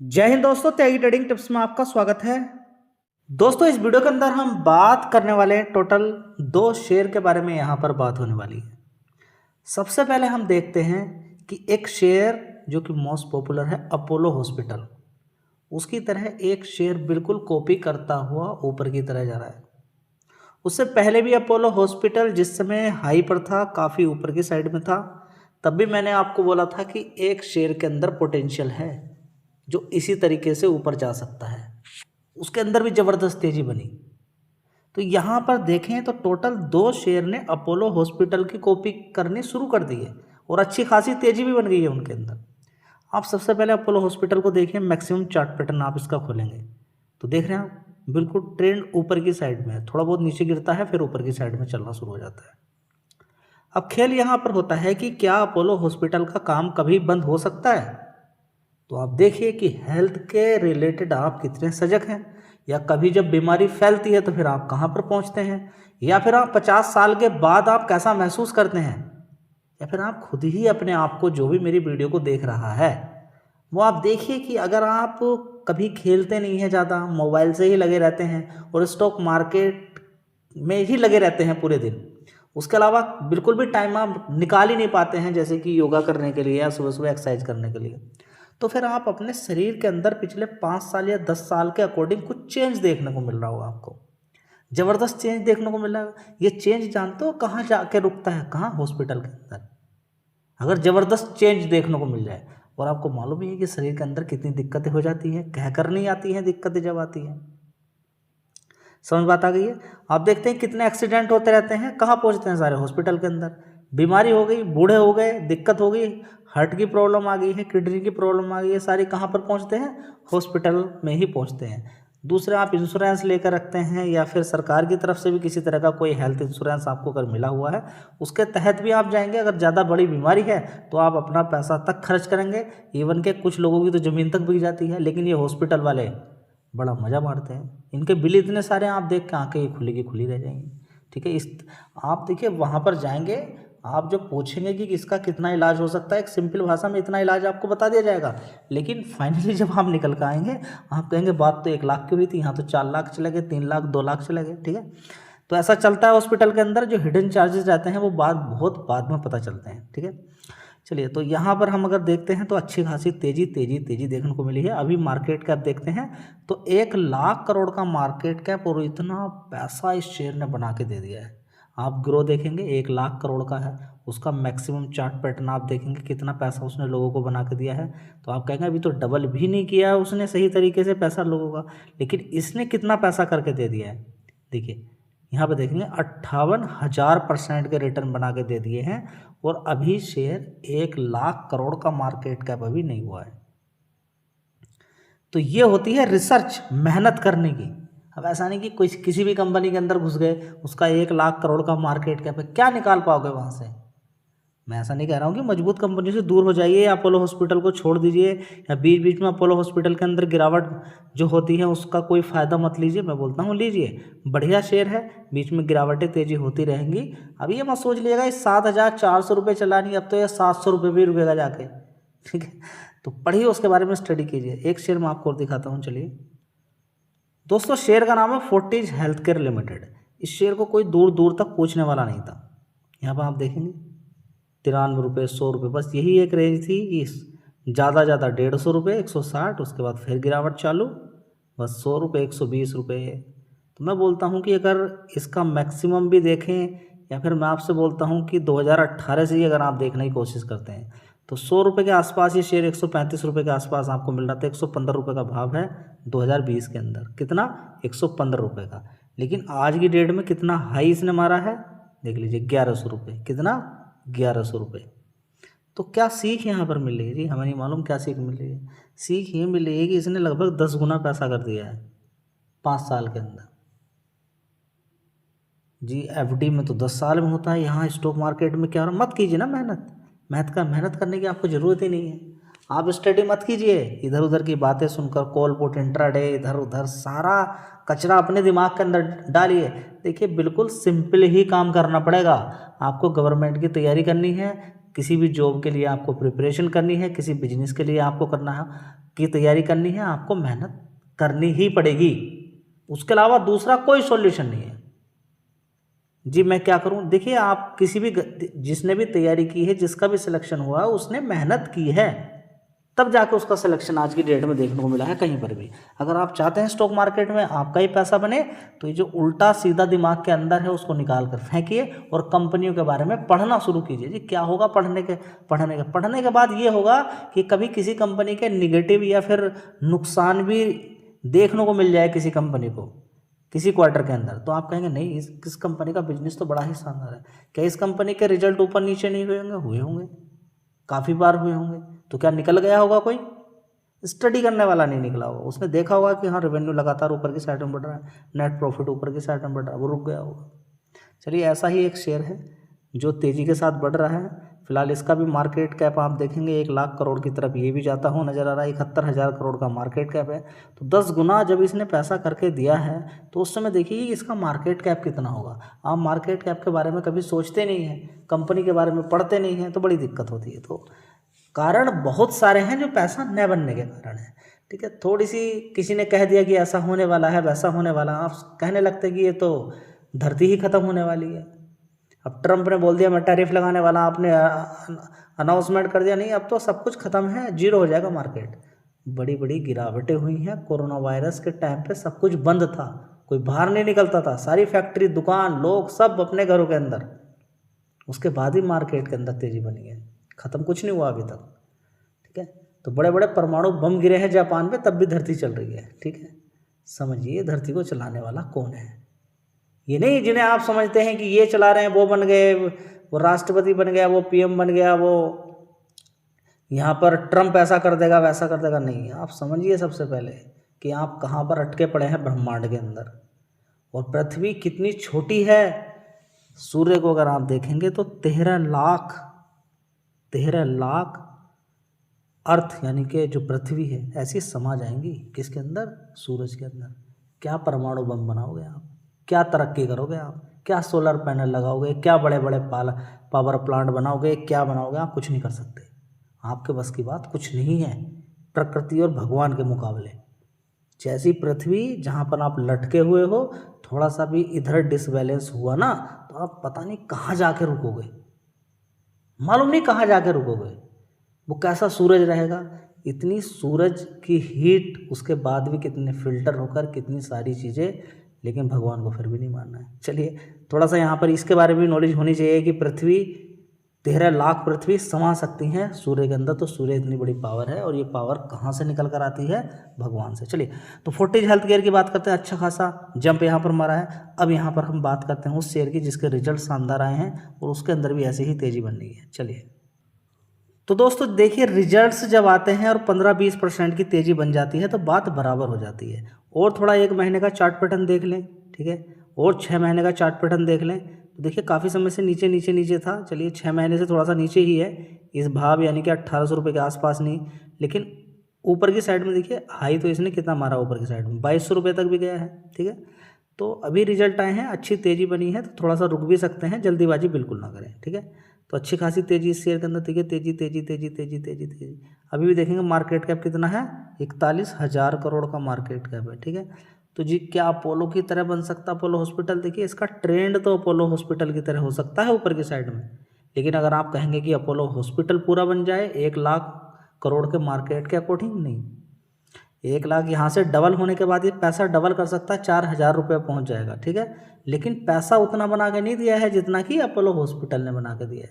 जय हिंद दोस्तों, त्यागी trading tips में आपका स्वागत है। दोस्तों, इस वीडियो के अंदर हम बात करने वाले हैं टोटल 2 शेयर के बारे में। यहाँ पर बात होने वाली है। सबसे पहले हम देखते हैं कि एक शेयर जो कि मोस्ट पॉपुलर है अपोलो हॉस्पिटल, उसकी तरह एक शेयर बिल्कुल कॉपी करता हुआ ऊपर की तरह जा रहा है। उससे पहले भी अपोलो हॉस्पिटल जिस समय हाई पर था, काफ़ी ऊपर की साइड में था, तब भी मैंने आपको बोला था कि एक शेयर के अंदर पोटेंशियल है जो इसी तरीके से ऊपर जा सकता है। उसके अंदर भी ज़बरदस्त तेज़ी बनी। तो यहाँ पर देखें तो टोटल 2 शेयर ने अपोलो हॉस्पिटल की कॉपी करनी शुरू कर दी है और अच्छी खासी तेज़ी भी बन गई है उनके अंदर। आप सबसे पहले अपोलो हॉस्पिटल को देखिए, मैक्सिमम चार्ट पैटर्न आप इसका खोलेंगे तो देख रहे हैं आप बिल्कुल ट्रेंड ऊपर की साइड में है, थोड़ा बहुत नीचे गिरता है फिर ऊपर की साइड में चलना शुरू हो जाता है। अब खेल यहाँ पर होता है कि क्या अपोलो हॉस्पिटल का काम कभी बंद हो सकता है? तो आप देखिए कि हेल्थ के रिलेटेड आप कितने सजग हैं, या कभी जब बीमारी फैलती है तो फिर आप कहाँ पर पहुँचते हैं, या फिर आप 50 साल के बाद आप कैसा महसूस करते हैं, या फिर आप खुद ही अपने आप को, जो भी मेरी वीडियो को देख रहा है वो आप देखिए कि अगर आप कभी खेलते नहीं हैं, ज़्यादा मोबाइल से ही लगे रहते हैं और स्टॉक मार्केट में ही लगे रहते हैं पूरे दिन, उसके अलावा बिल्कुल भी टाइम आप निकाल ही नहीं पाते हैं जैसे कि योगा करने के लिए या सुबह सुबह एक्सरसाइज करने के लिए, तो फिर आप अपने शरीर के अंदर पिछले 5 साल या 10 साल के अकॉर्डिंग कुछ चेंज देखने को मिल रहा होगा आपको। ज़बरदस्त चेंज देखने को मिल रहा है। ये चेंज जानते हो कहाँ जाके रुकता है? कहाँ? हॉस्पिटल के अंदर। अगर ज़बरदस्त चेंज देखने को मिल जाए, और आपको मालूम ही है कि शरीर के अंदर कितनी दिक्कतें हो जाती हैं, कहकर नहीं आती हैं दिक्कतें जब आती हैं। समझ बात आ गई है? आप देखते हैं कितने एक्सीडेंट होते रहते हैं, कहाँ पहुँचते हैं? सारे हॉस्पिटल के अंदर। बीमारी हो गई, बूढ़े हो गए, दिक्कत हो गई, हार्ट की प्रॉब्लम आ गई है, किडनी की प्रॉब्लम आ गई है, सारी कहाँ पर पहुँचते हैं? हॉस्पिटल में ही पहुँचते हैं। दूसरे, आप इंश्योरेंस लेकर रखते हैं या फिर सरकार की तरफ से भी किसी तरह का कोई हेल्थ इंश्योरेंस आपको अगर मिला हुआ है, उसके तहत भी आप जाएंगे। अगर ज़्यादा बड़ी बीमारी है तो आप अपना पैसा तक खर्च करेंगे, इवन के कुछ लोगों की तो ज़मीन तक बिक जाती है। लेकिन ये हॉस्पिटल वाले बड़ा मज़ा मारते हैं, इनके बिल इतने सारे हैं, आप देख के आंखें खुली की खुली रह जाएंगी। ठीक है, इस आप देखिए वहाँ पर जाएंगे, आप जब पूछेंगे कि इसका कितना इलाज हो सकता है, एक सिंपल भाषा में इतना इलाज आपको बता दिया जाएगा। लेकिन फाइनली जब आप निकल कर आएंगे, आप कहेंगे बात तो 1 लाख की हुई थी, यहाँ तो 4 लाख चले गए, 3 लाख, 2 लाख चले गए। ठीक है, तो ऐसा चलता है हॉस्पिटल के अंदर। जो हिडन चार्जेस रहते हैं वो बहुत बाद में पता चलते हैं। ठीक है, चलिए, तो यहाँ पर हम अगर देखते हैं तो अच्छी खासी तेज़ी देखने को मिली है। अभी मार्केट कैप देखते हैं तो 1 लाख करोड़ का मार्केट कैप, और इतना पैसा इस शेयर ने बना के दे दिया है। आप ग्रो देखेंगे 1 लाख करोड़ का है, उसका मैक्सिमम चार्ट पैटर्न आप देखेंगे कितना पैसा उसने लोगों को बना के दिया है। तो आप कहेंगे अभी तो डबल भी नहीं किया है उसने सही तरीके से पैसा लोगों का, लेकिन इसने कितना पैसा करके दे दिया है। देखिए यहाँ पे देखेंगे 58,000% के रिटर्न बना के दे दिए हैं, और अभी शेयर 1 लाख करोड़ का मार्केट कैप अभी नहीं हुआ है। तो ये होती है रिसर्च, मेहनत करने की। अब ऐसा नहीं कि कोई किसी भी कंपनी के अंदर घुस गए, उसका 1 लाख करोड़ का मार्केट कैप है, क्या निकाल पाओगे वहाँ से? मैं ऐसा नहीं कह रहा हूँ कि मजबूत कंपनी से दूर हो जाइए या अपोलो हॉस्पिटल को छोड़ दीजिए, या बीच बीच में अपोलो हॉस्पिटल के अंदर गिरावट जो होती है उसका कोई फ़ायदा मत लीजिए। मैं बोलता हूँ लीजिए, बढ़िया शेयर है, बीच में गिरावटें तेज़ी होती रहेंगी। अब ये मत सोच लीजिएगा इस 7,400 रुपये चला नहीं, अब तो ये 700 रुपये भी रुकेगा जाके। ठीक है, तो पढ़िए, उसके बारे में स्टडी कीजिए। एक शेयर मैं आपको और दिखाता हूँ। चलिए दोस्तों, शेयर का नाम है फोर्टिज हेल्थ केयर लिमिटेड। इस शेयर को कोई दूर दूर तक पूछने वाला नहीं था। यहाँ पर आप देखेंगे 93 रुपये, 100 रुपये, बस यही एक रेंज थी कि ज़्यादा 150 रुपये, 160, उसके बाद फिर गिरावट चालू, बस 100 रुपये, 120 रुपये। तो मैं बोलता हूँ कि अगर इसका मैक्सिमम भी देखें, या फिर मैं आपसे बोलता हूँ कि 2018 से ही अगर आप देखने की कोशिश करते हैं तो 100 रुपये के आसपास ये शेयर 135 रुपये के आसपास आपको मिल रहा था। 115 रुपये का भाव है 2020 के अंदर। कितना? 115 रुपये का। लेकिन आज की डेट में कितना हाई इसने मारा है, देख लीजिए, 1100 रुपये। कितना? 1100 रुपये। तो क्या सीख यहाँ पर मिल रही है जी? हमें नहीं मालूम क्या सीख मिल रही है। सीख ये मिल रही है कि इसने लगभग 10 गुना पैसा कर दिया है 5 साल के अंदर। जी एफडी में तो 10 साल में होता है, यहाँ स्टॉक मार्केट में क्या हो रहा है? मत कीजिए ना मेहनत करने की आपको ज़रूरत ही नहीं है। आप स्टडी मत कीजिए, इधर उधर की बातें सुनकर, कॉल पुट इंट्राडे, इधर उधर सारा कचरा अपने दिमाग के अंदर डालिए। देखिए बिल्कुल सिंपल ही काम करना पड़ेगा। आपको गवर्नमेंट की तैयारी करनी है, किसी भी जॉब के लिए आपको प्रिपरेशन करनी है, किसी बिजनेस के लिए आपको करना है, की तैयारी करनी है, आपको मेहनत करनी ही पड़ेगी। उसके अलावा दूसरा कोई सॉल्यूशन नहीं है। जी मैं क्या करूं? देखिए, आप किसी भी जिसने भी तैयारी की है, जिसका भी सिलेक्शन हुआ, उसने मेहनत की है, तब जाके उसका सिलेक्शन आज की डेट में देखने को मिला है कहीं पर भी। अगर आप चाहते हैं स्टॉक मार्केट में आपका ही पैसा बने, तो ये जो उल्टा सीधा दिमाग के अंदर है उसको निकाल कर फेंकिए और कंपनियों के बारे में पढ़ना शुरू कीजिए। जी क्या होगा पढ़ने के बाद ये होगा कि कभी किसी कंपनी के निगेटिव या फिर नुकसान भी देखने को मिल जाए किसी कंपनी को किसी क्वार्टर के अंदर, तो आप कहेंगे नहीं, इस कंपनी का बिजनेस तो बड़ा ही शानदार है। क्या इस कंपनी के रिजल्ट ऊपर नीचे नहीं हुए होंगे? हुए होंगे, काफ़ी बार हुए होंगे। तो क्या निकल गया होगा? कोई स्टडी करने वाला नहीं निकला होगा, उसने देखा होगा कि हाँ रेवेन्यू लगातार ऊपर की साइड में बढ़ रहा है, नेट प्रॉफिट ऊपर की साइड में बढ़ रहा है, वो रुक गया होगा। चलिए, ऐसा ही एक शेयर है जो तेज़ी के साथ बढ़ रहा है। फिलहाल इसका भी मार्केट कैप आप देखेंगे 1 लाख करोड़ की तरफ ये भी जाता हुआ नज़र आ रहा है। 71,000 करोड़ का मार्केट कैप है। तो 10 गुना जब इसने पैसा करके दिया है, तो उस समय देखिए इसका मार्केट कैप कितना होगा। आप मार्केट कैप के बारे में कभी सोचते नहीं हैं, कंपनी के बारे में पढ़ते नहीं हैं, तो बड़ी दिक्कत होती है। तो कारण बहुत सारे हैं जो पैसा न बनने के कारण है। ठीक है, थोड़ी सी किसी ने कह दिया कि ऐसा होने वाला है, वैसा होने वाला है, आप कहने लगते कि ये तो धरती ही खत्म होने वाली है। अब ट्रंप ने बोल दिया मैं टैरिफ लगाने वाला, आपने अनाउंसमेंट कर दिया, नहीं अब तो सब कुछ खत्म है, जीरो हो जाएगा मार्केट। बड़ी बड़ी गिरावटें हुई हैं। कोरोना वायरस के टाइम पे सब कुछ बंद था, कोई बाहर नहीं निकलता था, सारी फैक्ट्री, दुकान, लोग सब अपने घरों के अंदर। उसके बाद ही मार्केट के अंदर तेजी बनी है, ख़त्म कुछ नहीं हुआ अभी तक। ठीक है, तो बड़े बड़े परमाणु बम गिरे हैं जापान में, तब भी धरती चल रही है। ठीक है, समझिए धरती को चलाने वाला कौन है। ये नहीं जिन्हें आप समझते हैं कि ये चला रहे हैं, वो बन गए, वो राष्ट्रपति बन गया, वो पीएम बन गया, वो यहाँ पर ट्रंप ऐसा कर देगा वैसा कर देगा। नहीं, आप समझिए सबसे पहले कि आप कहाँ पर अटके पड़े हैं ब्रह्मांड के अंदर, और पृथ्वी कितनी छोटी है। सूर्य को अगर आप देखेंगे तो 13 लाख अर्थ यानी कि जो पृथ्वी है ऐसी समा जाएंगी किसके अंदर? सूरज के अंदर। क्या परमाणु बम बनाओगे आप? क्या तरक्की करोगे आप? क्या सोलर पैनल लगाओगे? क्या बड़े बड़े पावर प्लांट बनाओगे? क्या बनाओगे? आप कुछ नहीं कर सकते। आपके बस की बात कुछ नहीं है प्रकृति और भगवान के मुकाबले। जैसी पृथ्वी जहाँ पर आप लटके हुए हो, थोड़ा सा भी इधर डिसबैलेंस हुआ ना, तो आप पता नहीं कहाँ जाके रुकोगे, मालूम नहीं कहाँ जाके रुकोगे। वो कैसा सूरज रहेगा, इतनी सूरज की हीट, उसके बाद भी कितने फिल्टर होकर कितनी सारी चीज़ें, लेकिन भगवान को फिर भी नहीं मानना है। चलिए, थोड़ा सा यहाँ पर इसके बारे में नॉलेज होनी चाहिए कि पृथ्वी 13 लाख पृथ्वी समा सकती हैं सूर्य के अंदर। तो सूर्य इतनी बड़ी पावर है, और ये पावर कहाँ से निकल कर आती है? भगवान से। चलिए, तो फोर्टिज हेल्थ केयर की बात करते हैं। अच्छा खासा जंप यहाँ पर मारा है। अब यहाँ पर हम बात करते हैं उस शेयर की जिसके रिजल्ट शानदार आए हैं और उसके अंदर भी ऐसे ही तेज़ी बन रही है। चलिए, तो दोस्तों देखिए, रिजल्ट्स जब आते हैं और 15-20% की तेज़ी बन जाती है तो बात बराबर हो जाती है। और थोड़ा 1 महीने का चार्ट पैटर्न देख लें, ठीक है, और 6 महीने का चार्ट पैटर्न देख लें, तो देखिए काफ़ी समय से नीचे नीचे नीचे था। चलिए, 6 महीने से थोड़ा सा नीचे ही है इस भाव, यानी कि 1800 रुपये के आसपास नहीं, लेकिन ऊपर की साइड में देखिए हाई तो इसने कितना मारा, ऊपर की साइड में 2200 रुपये तक भी गया है। ठीक है, तो अभी रिजल्ट आए हैं, अच्छी तेज़ी बनी है, तो थोड़ा सा रुक भी सकते हैं, जल्दीबाजी बिल्कुल ना करें। ठीक है, तो अच्छी खासी तेज़ी इस शेयर के अंदर देखिए, तेज़ी तेज़ी तेज़ी तेज़ी तेज़ी तेज़ी। अभी भी देखेंगे मार्केट कैप कितना है, 41,000 करोड़ का मार्केट कैप है। ठीक है, तो जी क्या अपोलो की तरह बन सकता अपोलो हॉस्पिटल? देखिए, इसका ट्रेंड तो अपोलो हॉस्पिटल की तरह हो सकता है ऊपर की साइड में, लेकिन अगर आप कहेंगे कि अपोलो हॉस्पिटल पूरा बन जाए 1 लाख करोड़ के मार्केट के अकॉर्डिंग, नहीं। 1 लाख यहाँ से डबल होने के बाद ये पैसा डबल कर सकता है, 4,000 रुपये पहुँच जाएगा। ठीक है, लेकिन पैसा उतना बना के नहीं दिया है जितना कि अपोलो हॉस्पिटल ने बना के दिया है।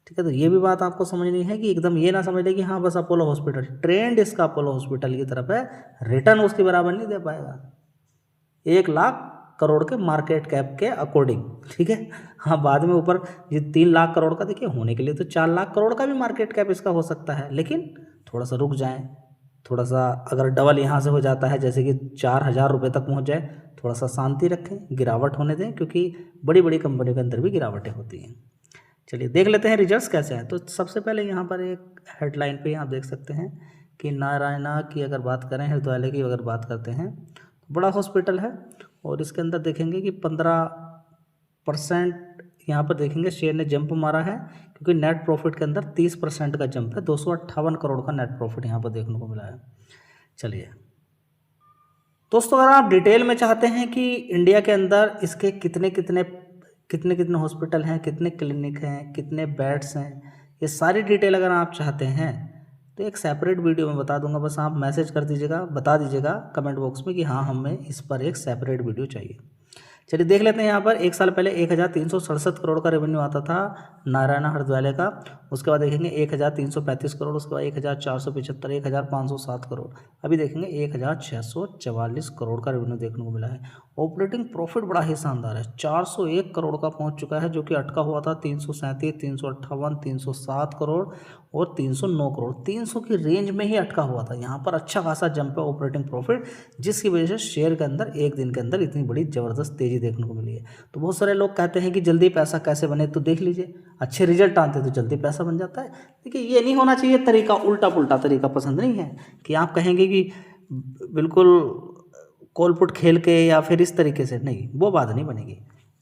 ठीक है, तो ये भी बात आपको समझनी है कि एकदम ये ना समझ ले कि हाँ बस अपोलो हॉस्पिटल, ट्रेंड इसका अपोलो हॉस्पिटल की तरफ है, रिटर्न उसके बराबर नहीं दे पाएगा 1 लाख करोड़ के मार्केट कैप के अकॉर्डिंग। ठीक है, हाँ बाद में ऊपर ये 3 लाख करोड़ का देखिए होने के लिए तो 4 लाख करोड़ का भी मार्केट कैप इसका हो सकता है, लेकिन थोड़ा सा रुक जाएं, थोड़ा सा अगर डबल यहाँ से हो जाता है, जैसे कि 4,000 रुपये तक पहुँच जाए, थोड़ा सा शांति रखें, गिरावट होने दें, क्योंकि बड़ी बड़ी कंपनियों के अंदर भी गिरावटें होती हैं। चलिए देख लेते हैं रिजल्ट्स कैसे हैं। तो सबसे पहले यहाँ पर एक हेडलाइन पे आप देख सकते हैं कि नारायणा की अगर बात करें, हृदयालय की अगर बात करते हैं, बड़ा हॉस्पिटल है और इसके अंदर देखेंगे कि 15% यहाँ पर देखेंगे शेयर ने जंप मारा है, क्योंकि नेट प्रॉफिट के अंदर 30% का जंप है, 258 करोड़ का नेट प्रॉफिट यहाँ पर देखने को मिला है। चलिए दोस्तों, अगर आप डिटेल में चाहते हैं कि इंडिया के अंदर इसके कितने कितने हॉस्पिटल हैं, कितने क्लिनिक हैं, कितने बेड्स हैं, ये सारी डिटेल अगर आप चाहते हैं तो एक सेपरेट वीडियो में बता दूंगा। बस आप मैसेज कर दीजिएगा, बता दीजिएगा कमेंट बॉक्स में कि हाँ हमें इस पर एक सेपरेट वीडियो चाहिए। चलिए देख लेते हैं। यहाँ पर एक साल पहले 1367 करोड़ का रेवेन्यू आता था नारायणा हृदयालय का। उसके बाद देखेंगे 1335 करोड़, उसके बाद 1475, 1507 करोड़, अभी देखेंगे 1644 करोड़ का रेवेन्यू देखने को मिला है। ऑपरेटिंग प्रॉफिट बड़ा ही शानदार है, 401 करोड़ का पहुंच चुका है, जो कि अटका हुआ था 337, 358, 307 करोड़ और 309 करोड़, 300 की रेंज में ही अटका हुआ था। यहाँ पर अच्छा खासा जंप है ऑपरेटिंग प्रॉफिट, जिसकी वजह से शेयर के अंदर एक दिन के अंदर इतनी बड़ी ज़बरदस्त तेज़ी देखने को मिली है। तो बहुत सारे लोग कहते हैं कि जल्दी पैसा कैसे बने, तो देख लीजिए, अच्छे रिजल्ट आते हैं तो जल्दी पैसा बन जाता है। देखिए ये नहीं होना चाहिए तरीका, उल्टा पुल्टा तरीका पसंद नहीं है कि आप कहेंगे कि बिल्कुल कॉलपुट खेल के या फिर इस तरीके से, नहीं, वो बात नहीं बनेगी।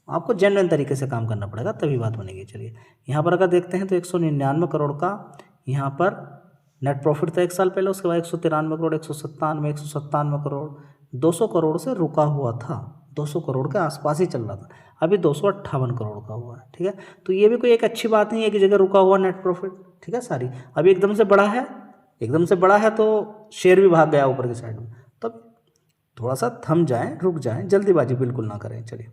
आपको जेन्युइन तरीके से काम करना पड़ेगा, तभी बात बनेगी। चलिए यहाँ पर अगर देखते हैं तो 199 करोड़ का यहाँ पर नेट प्रॉफिट था एक साल पहले। उसके बाद 193 करोड़, 197 करोड़, 200 करोड़ से रुका हुआ था, 200 करोड़ के आसपास ही चल रहा था, अभी 258 करोड़ का हुआ है। ठीक है, तो ये भी कोई एक अच्छी बात नहीं है कि जगह रुका हुआ नेट प्रॉफिट। ठीक है, सारी अभी एकदम से बड़ा है, एकदम से बड़ा है तो शेयर भी भाग गया ऊपर की साइड में, तब थोड़ा सा थम जाएं, रुक जाएं, जल्दीबाजी बिल्कुल ना करें। चलिए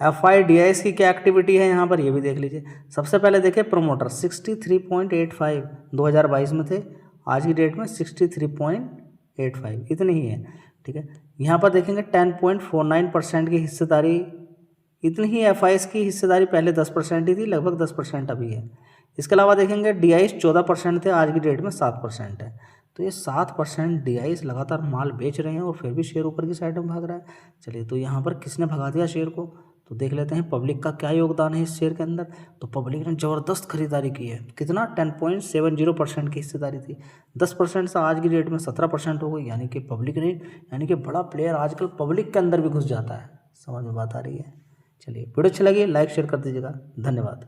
FIDIS की क्या एक्टिविटी है यहाँ पर, ये भी देख लीजिए। सबसे पहले देखें प्रमोटर 63.85 2022 में थे, आज की डेट में 63.85 इतनी ही है। ठीक है, यहाँ पर देखेंगे 10.49% की हिस्सेदारी, इतनी ही FIS की हिस्सेदारी, पहले 10% ही थी, लगभग 10% अभी है। इसके अलावा देखेंगे DIS 14% थे, आज की डेट में 7% है। तो ये 7% DIS लगातार माल बेच रहे हैं और फिर भी शेयर ऊपर की साइड में भाग रहा है। चलिए तो यहाँ पर किसने भगा दिया शेयर को, तो देख लेते हैं पब्लिक का क्या योगदान है इस शेयर के अंदर। तो पब्लिक ने ज़बरदस्त खरीदारी की है, कितना 10.70% की हिस्सेदारी थी, 10% से आज की डेट में 17% हो गई। यानी कि पब्लिक ने, यानी कि बड़ा प्लेयर आजकल पब्लिक के अंदर भी घुस जाता है। समझ में बात आ रही है। चलिए वीडियो अच्छी लगी लाइक शेयर कर दीजिएगा, धन्यवाद।